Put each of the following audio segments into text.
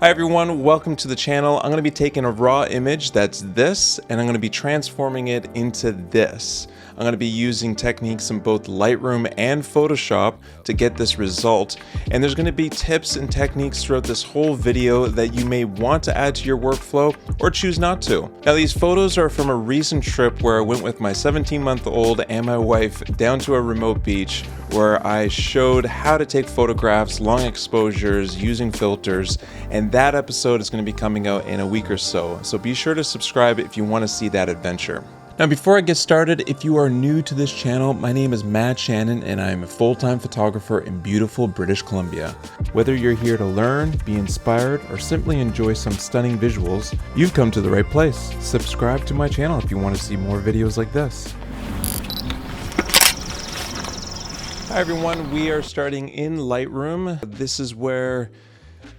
Hi everyone, welcome to the channel. I'm going to be taking a raw image that's this, and I'm going to be transforming it into this. I'm going to be using techniques in both Lightroom and Photoshop to get this result. And there's going to be tips and techniques throughout this whole video that you may want to add to your workflow or choose not to. Now these photos are from a recent trip where I went with my 17-month-old and my wife down to a remote beach where I showed how to take photographs, long exposures, using filters, and that episode is going to be coming out in a week or so. So be sure to subscribe if you want to see that adventure. Now before I get started, if you are new to this channel, my name is Shannon and I'm a full-time photographer in beautiful British Columbia. Whether you're here to learn, be inspired, or simply enjoy some stunning visuals, you've come to the right place. Subscribe to my channel if you want to see more videos like this. Hi everyone, we are starting in Lightroom. This is where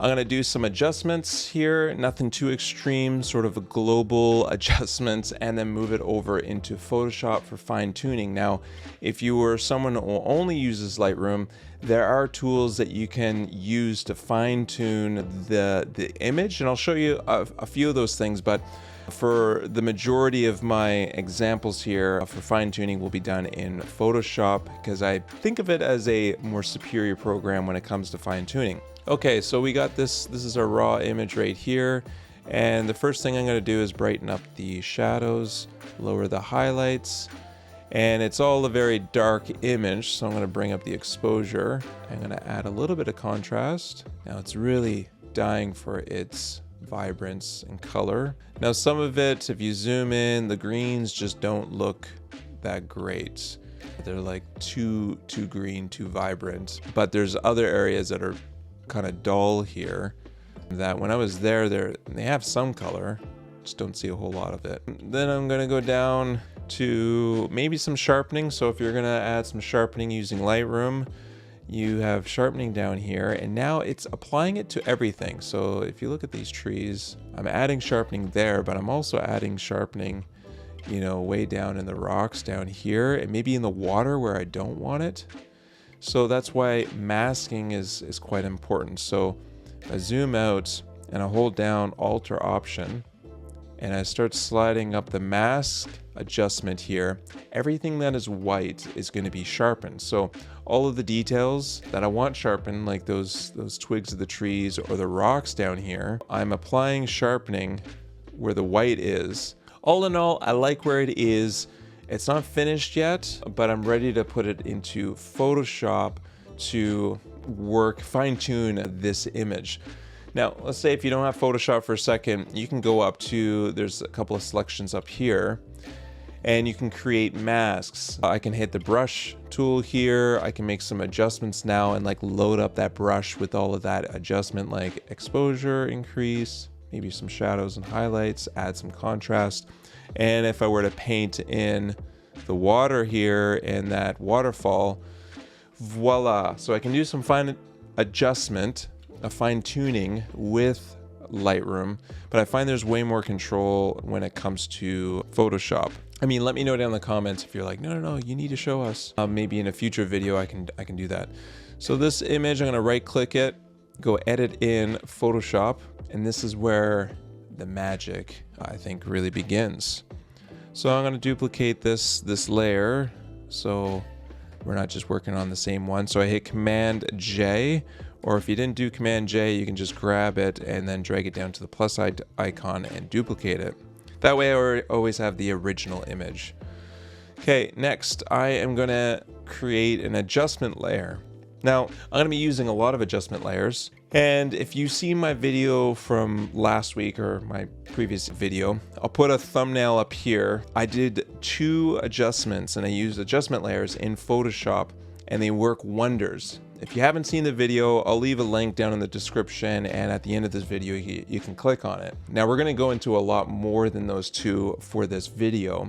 I'm going to do some adjustments here, nothing too extreme, sort of a global adjustments, and then move it over into Photoshop for fine tuning. Now, if you are someone who only uses Lightroom, there are tools that you can use to fine tune the image, and I'll show you a few of those things, but for the majority of my examples here for fine tuning will be done in Photoshop because I think of it as a more superior program when it comes to fine tuning. Okay, so we got this is our raw image right here, and the first thing I'm going to do is brighten up the shadows, lower the highlights, and it's all a very dark image, so I'm going to bring up the exposure. I'm going to add a little bit of contrast. Now it's really dying for its vibrance and color. Now some of it, if you zoom in, the greens just don't look that great. They're like too green, too vibrant. But there's other areas that are kind of dull here that when I was there, they have some color, just don't see a whole lot of it. Then I'm gonna go down to maybe some sharpening. So if you're gonna add some sharpening using Lightroom, you have sharpening down here, and now it's applying it to everything. So if you look at these trees, I'm adding sharpening there, but I'm also adding sharpening, you know, way down in the rocks down here, and maybe in the water where I don't want it. So that's why masking is quite important. So I zoom out and I hold down Alt or Option, and I start sliding up the mask adjustment here. Everything that is white is going to be sharpened. So all of the details that I want sharpened, like those twigs of the trees or the rocks down here, I'm applying sharpening where the white is. All in all, I like where it is. It's not finished yet, but I'm ready to put it into Photoshop to fine-tune this image. Now, let's say if you don't have Photoshop for a second, you can go up to, there's a couple of selections up here, and you can create masks. I can hit the brush tool here. I can make some adjustments now and like load up that brush with all of that adjustment, like exposure increase, maybe some shadows and highlights, add some contrast. And if I were to paint in the water here and that waterfall, voila. So I can do some fine adjustment, a fine tuning with Lightroom, but I find there's way more control when it comes to Photoshop. I mean, let me know down in the comments if you're like, no, you need to show us. Maybe in a future video I can do that. So this image, I'm gonna right click it, go edit in Photoshop, and this is where the magic, I think, really begins. So I'm gonna duplicate this layer so we're not just working on the same one. So I hit Command J, or if you didn't do Command J, you can just grab it and then drag it down to the plus icon and duplicate it. That way I always have the original image. Okay, next I am gonna create an adjustment layer. Now, I'm gonna be using a lot of adjustment layers. And if you see my video from last week or my previous video, I'll put a thumbnail up here. I did 2 adjustments and I used adjustment layers in Photoshop and they work wonders. If you haven't seen the video, I'll leave a link down in the description, and at the end of this video, you can click on it. Now we're gonna go into a lot more than those 2 for this video.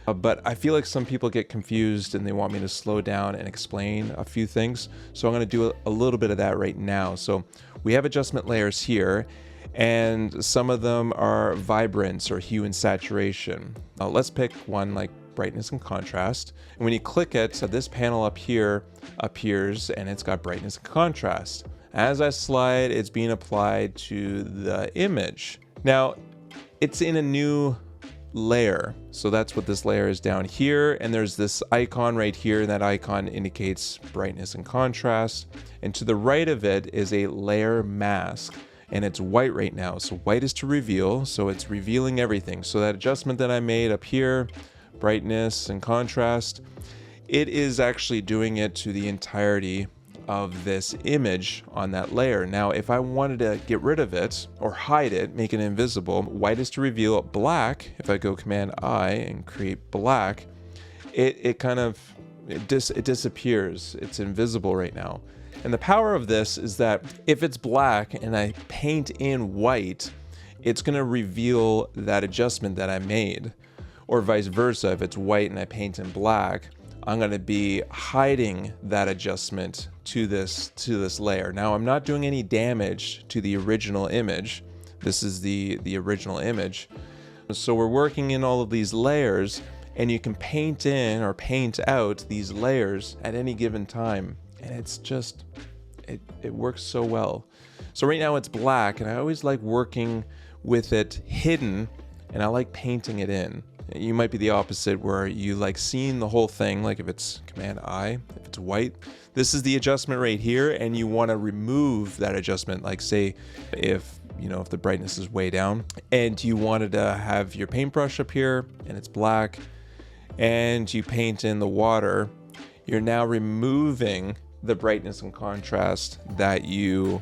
But I feel like some people get confused and they want me to slow down and explain a few things. So I'm going to do a little bit of that right now. So we have adjustment layers here, and some of them are vibrance or hue and saturation. Now let's pick one like brightness and contrast. And when you click it, so this panel up here appears and it's got brightness and contrast. As I slide, it's being applied to the image. Now, it's in a new layer. So that's what this layer is down here. And there's this icon right here, and that icon indicates brightness and contrast. And to the right of it is a layer mask, and it's white right now. So white is to reveal, so it's revealing everything. So that adjustment that I made up here, brightness and contrast, it is actually doing it to the entirety of this image on that layer. Now, if I wanted to get rid of it or hide it, make it invisible, white is to reveal. Black, if I go Command I and create black, it disappears. It's invisible right now. And the power of this is that if it's black and I paint in white, it's going to reveal that adjustment that I made. Or vice versa, if it's white and I paint in black, I'm going to be hiding that adjustment to this layer. Now, I'm not doing any damage to the original image. This is the original image. So we're working in all of these layers, and you can paint in or paint out these layers at any given time. And it's just, it works so well. So right now it's black, and I always like working with it hidden, and I like painting it in. You might be the opposite, where you like seeing the whole thing, like if it's Command I, if it's white. This is the adjustment right here, and you want to remove that adjustment. Like say if the brightness is way down and you wanted to have your paintbrush up here and it's black and you paint in the water, you're now removing the brightness and contrast that you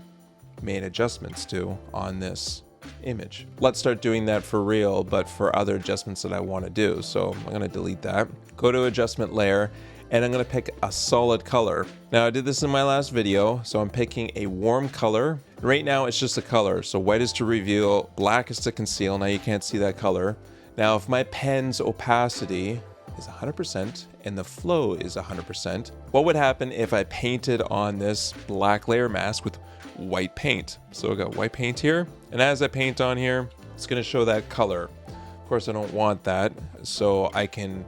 made adjustments to on this image. Let's start doing that for real, but for other adjustments that I want to do. So I'm going to delete that, go to adjustment layer, and I'm going to pick a solid color. Now, I did this in my last video, so I'm picking a warm color. Right now it's just a color, so white is to reveal, black is to conceal. Now you can't see that color. Now if my pen's opacity is 100% and the flow is 100%, what would happen if I painted on this black layer mask with white paint? So I got white paint here, and as I paint on here, it's going to show that color. Of course, I don't want that, so I can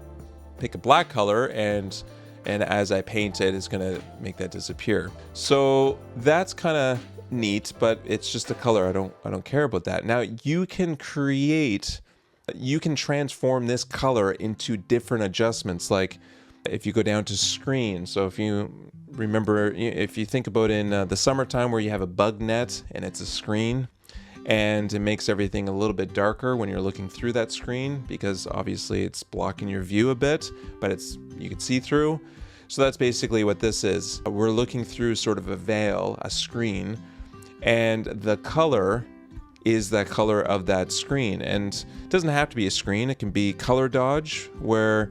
pick a black color, and as I paint it, it's going to make that disappear. So that's kind of neat, but it's just a color. I don't care about that. Now you can transform this color into different adjustments. Like if you go down to screen, so if you remember, if you think about in the summertime where you have a bug net and it's a screen, and it makes everything a little bit darker when you're looking through that screen, because obviously it's blocking your view a bit, but you can see through. So that's basically what this is. We're looking through sort of a veil, a screen, and the color is that color of that screen. And it doesn't have to be a screen. It can be color dodge, where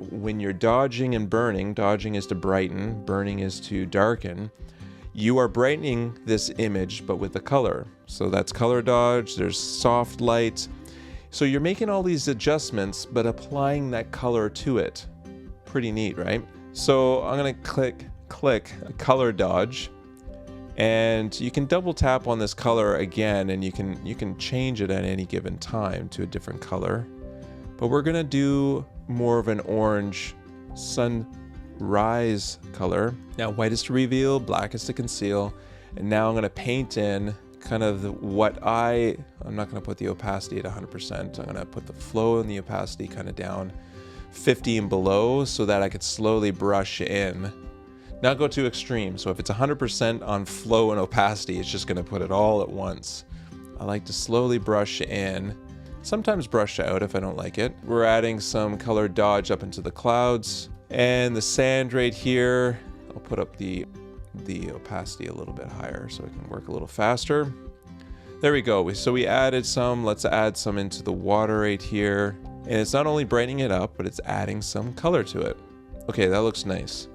when you're dodging and burning, dodging is to brighten, burning is to darken. You are brightening this image, but with the color. So that's color dodge, there's soft light. So you're making all these adjustments, but applying that color to it. Pretty neat, right? So I'm gonna click color dodge, and you can double tap on this color again, and you can change it at any given time to a different color. But we're gonna do more of an orange sunrise color. Now white is to reveal, black is to conceal, and now I'm gonna paint in kind of I'm not gonna put the opacity at 100%. I'm gonna put the flow and the opacity kind of down 50 and below, so that I could slowly brush in. Not go too extreme. So if it's 100% on flow and opacity, it's just gonna put it all at once. I like to slowly brush in, sometimes brush out if I don't like it. We're adding some color dodge up into the clouds, and the sand right here, I'll put up the opacity a little bit higher so it can work a little faster. There we go. So we added some. Let's add some into the water right here. And it's not only brightening it up, but it's adding some color to it. Okay, that looks nice.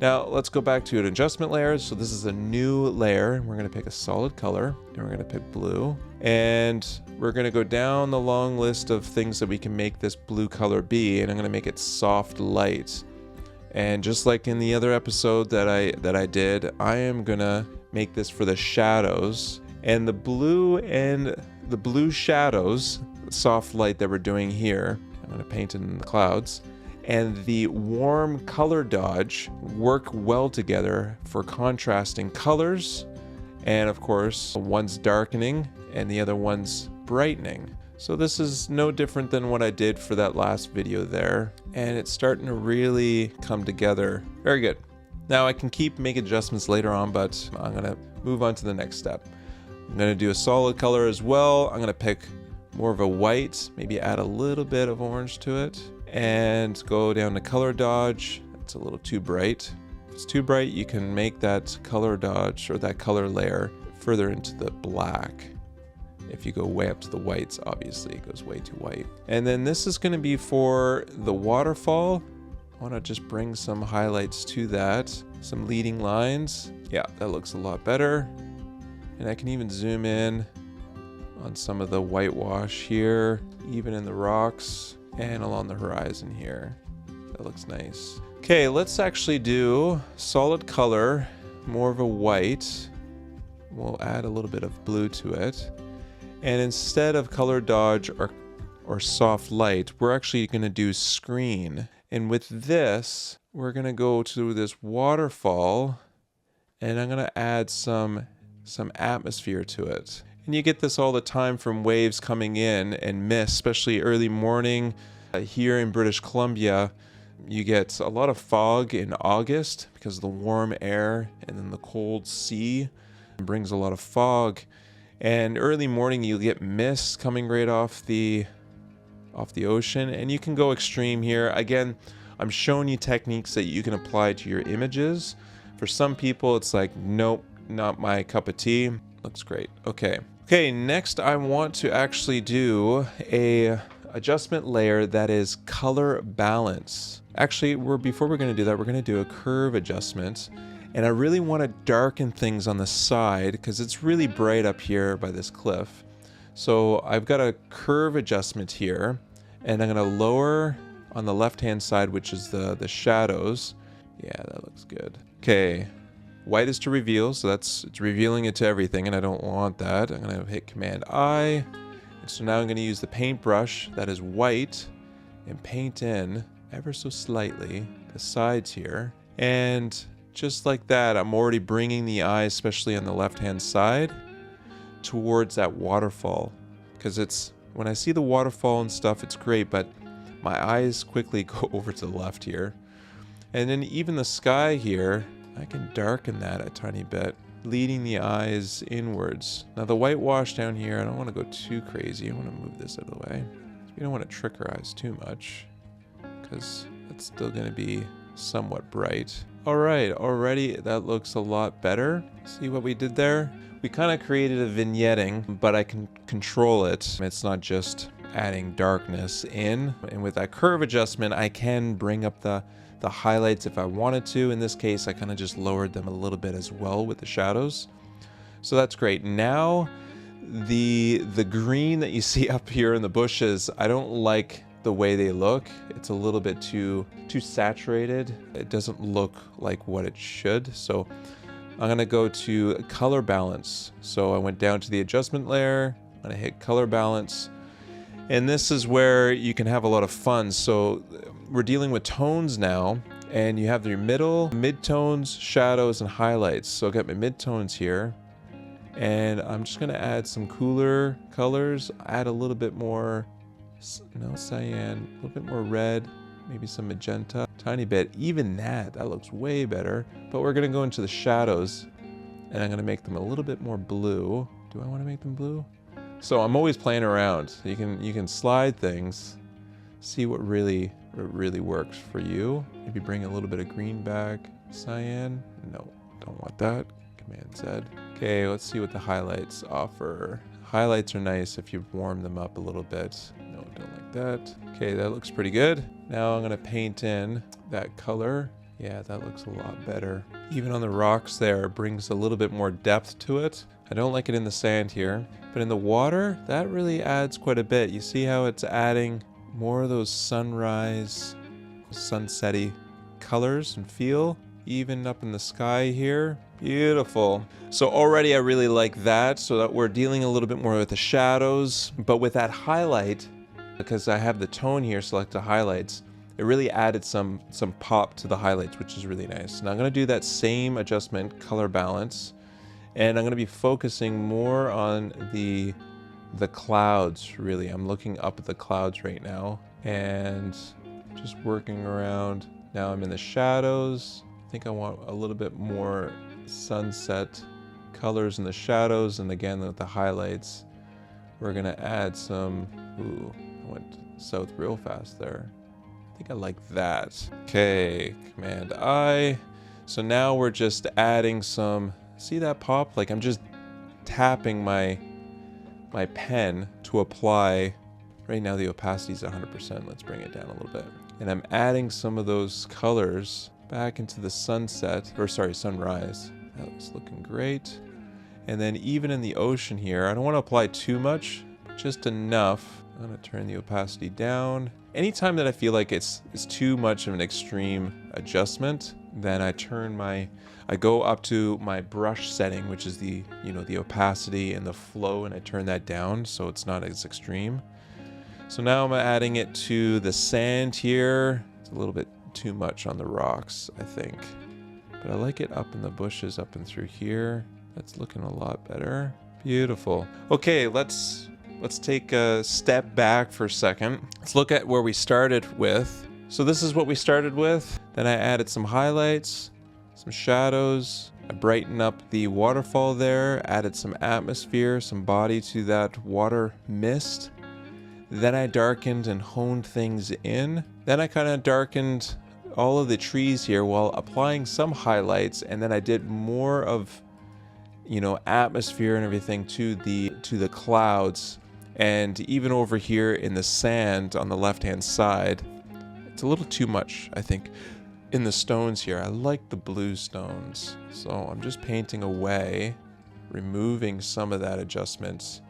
Now let's go back to an adjustment layer. So this is a new layer. We're going to pick a solid color, and we're going to pick blue. And we're going to go down the long list of things that we can make this blue color be. And I'm going to make it soft light. And just like in the other episode that I did, I am going to make this for the shadows. And the blue shadows, soft light that we're doing here, I'm going to paint it in the clouds, and the warm color dodge work well together for contrasting colors And of course, one's darkening and the other one's brightening. So this is no different than what I did for that last video there. And it's starting to really come together. Very good. Now I can keep making adjustments later on, but I'm gonna move on to the next step. I'm gonna do a solid color as well. I'm gonna pick more of a white, maybe add a little bit of orange to it, and go down to color dodge. It's a little too bright. If it's too bright, you can make that color dodge or that color layer further into the black. If you go way up to the whites, obviously it goes way too white. And then this is gonna be for the waterfall. I wanna just bring some highlights to that, some leading lines. Yeah, that looks a lot better. And I can even zoom in on some of the whitewash here, even in the rocks and along the horizon here. That looks nice. Okay, let's actually do solid color, more of a white. We'll add a little bit of blue to it. And instead of color dodge or soft light, we're actually gonna do screen. And with this, we're gonna go to this waterfall and I'm gonna add some atmosphere to it. And you get this all the time from waves coming in and mist, especially early morning. Here in British Columbia, you get a lot of fog in August because of the warm air, and then the cold sea brings a lot of fog. And early morning you'll get mist coming right off the ocean, and you can go extreme here. Again, I'm showing you techniques that you can apply to your images. For some people it's like, nope, not my cup of tea. Looks great. Okay, next I want to actually do a adjustment layer that is color balance. Actually, before we're going to do that, we're going to do a curve adjustment. And I really want to darken things on the side because it's really bright up here by this cliff. So I've got a curve adjustment here, and I'm going to lower on the left hand side, which is the shadows. Yeah, that looks good. Okay, white is to reveal, so it's revealing it to everything, and I don't want that. I'm going to hit Command I. And so now I'm going to use the paintbrush that is white and paint in ever so slightly the sides here. And just like that, I'm already bringing the eye, especially on the left-hand side, towards that waterfall. Because when I see the waterfall and stuff, it's great, but my eyes quickly go over to the left here. And then even the sky here, I can darken that a tiny bit, leading the eyes inwards. Now the whitewash down here, I don't want to go too crazy. I want to move this out of the way. We don't want to trick our eyes too much, because it's still going to be somewhat bright. Alright, already that looks a lot better. See what we did there? We kind of created a vignetting, but I can control it. It's not just adding darkness in. And with that curve adjustment, I can bring up the highlights if I wanted to. In this case, I kind of just lowered them a little bit as well with the shadows. So that's great. Now, the green that you see up here in the bushes, I don't like the way they look. It's a little bit too saturated. It doesn't look like what it should. So I'm gonna go to color balance. So I went down to the adjustment layer. I'm gonna hit color balance. And this is where you can have a lot of fun. So we're dealing with tones now, and you have your middle, midtones, shadows, and highlights. So I've got my midtones here, and I'm just gonna add some cooler colors, add a little bit more, cyan, a little bit more red, maybe some magenta, tiny bit. Even that looks way better. But we're gonna go into the shadows, and I'm gonna make them a little bit more blue. Do I wanna make them blue? So I'm always playing around. You can slide things, see what really works for you. Maybe bring a little bit of green back. Cyan, no, don't want that. Command Z. Okay, let's see what the highlights offer. Highlights are nice if you warm them up a little bit. No, don't like that. Okay, that looks pretty good. Now I'm gonna paint in that color. Yeah, that looks a lot better. Even on the rocks there, it brings a little bit more depth to it. I don't like it in the sand here, but in the water, that really adds quite a bit. You see how it's adding more of those sunrise, sunsetty colors and feel, even up in the sky here. Beautiful. So already I really like that, so that we're dealing a little bit more with the shadows, but with that highlight, because I have the tone here, select the highlights, it really added some pop to the highlights, which is really nice. Now I'm gonna do that same adjustment, color balance, And I'm going to be focusing more on the clouds, really. I'm looking up at the clouds right now and just working around. Now I'm in the shadows. I think I want a little bit more sunset colors in the shadows, and again with the highlights we're gonna add some, ooh, I went south real fast there. I think I like that. Okay, Command I. So now we're just adding some, see that pop? Like I'm just tapping my pen to apply. Right now the opacity is 100%. Let's bring it down a little bit. And I'm adding some of those colors back into the sunset, or sorry, sunrise. That was looking great. And then even in the ocean here, I don't want to apply too much, just enough. I'm going to turn the opacity down. Anytime that I feel like it's too much of an extreme adjustment, then I go up to my brush setting, which is the opacity and the flow, and I turn that down so it's not as extreme. So now I'm adding it to the sand here. It's a little bit too much on the rocks, I think. But I like it up in the bushes, up and through here. That's looking a lot better. Beautiful. Okay, let's take a step back for a second. Let's look at where we started with. So this is what we started with. Then I added some highlights, some shadows. I brightened up the waterfall there, added some atmosphere, some body to that water mist. Then I darkened and honed things in. Then I kind of darkened all of the trees here while applying some highlights, and then I did more of atmosphere and everything to the clouds. And even over here in the sand on the left hand side, it's a little too much, I think, in the stones here. I like the blue stones, so I'm just painting away, removing some of that adjustments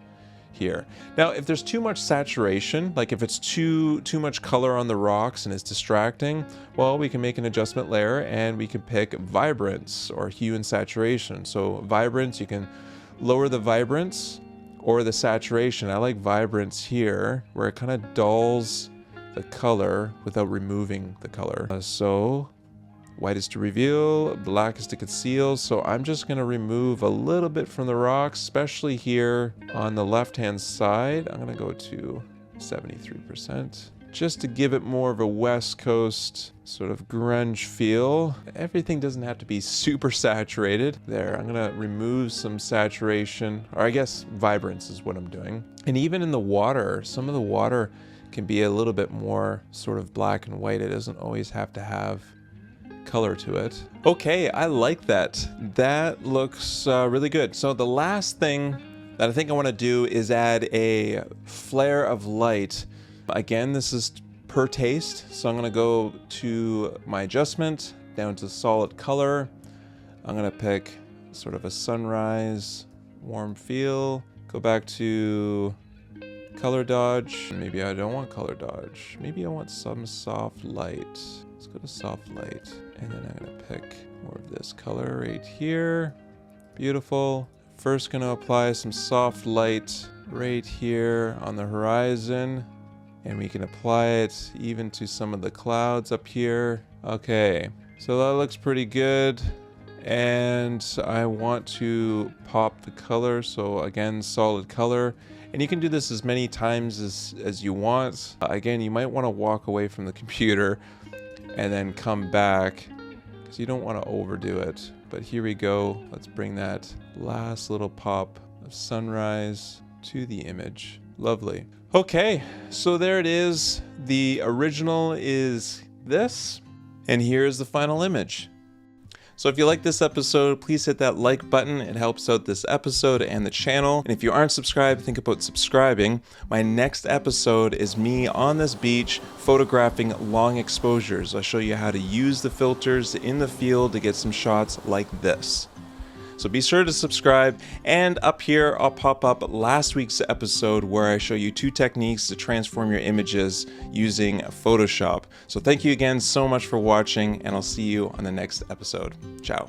here. Now if there's too much saturation, like if it's too much color on the rocks and it's distracting, well, we can make an adjustment layer and we can pick Vibrance or Hue and Saturation. So Vibrance, you can lower the vibrance or the saturation. I like Vibrance here, where it kind of dulls the color without removing the color. So white is to reveal, black is to conceal. So I'm just going to remove a little bit from the rocks, especially here on the left hand side. I'm going to go to 73%, just to give it more of a West Coast sort of grunge feel. Everything doesn't have to be super saturated. There, I'm going to remove some saturation, or I guess Vibrance is what I'm doing. And even in the water, some of the water can be a little bit more sort of black and white. It doesn't always have to have color to it. Okay, I like that. That looks really good. So the last thing that I think I want to do is add a flare of light. Again, this is per taste. So I'm going to go to my adjustment, down to solid color. I'm going to pick sort of a sunrise, warm feel. Go back to color dodge. Maybe I don't want color dodge. Maybe I want some soft light. Let's go to soft light. And then I'm going to pick more of this color right here. Beautiful. First going to apply some soft light right here on the horizon. And we can apply it even to some of the clouds up here. Okay, so that looks pretty good. And I want to pop the color. So again, solid color. And you can do this as many times as you want. Again, you might want to walk away from the computer and then come back, because you don't want to overdo it. But here we go. Let's bring that last little pop of sunrise to the image. Lovely. Okay, so there it is. The original is this, and here's the final image. So if you like this episode, please hit that like button. It helps out this episode and the channel. And if you aren't subscribed, think about subscribing. My next episode is me on this beach photographing long exposures. I'll show you how to use the filters in the field to get some shots like this. So be sure to subscribe, and up here I'll pop up last week's episode where I show you 2 techniques to transform your images using Photoshop. So thank you again so much for watching, and I'll see you on the next episode. Ciao.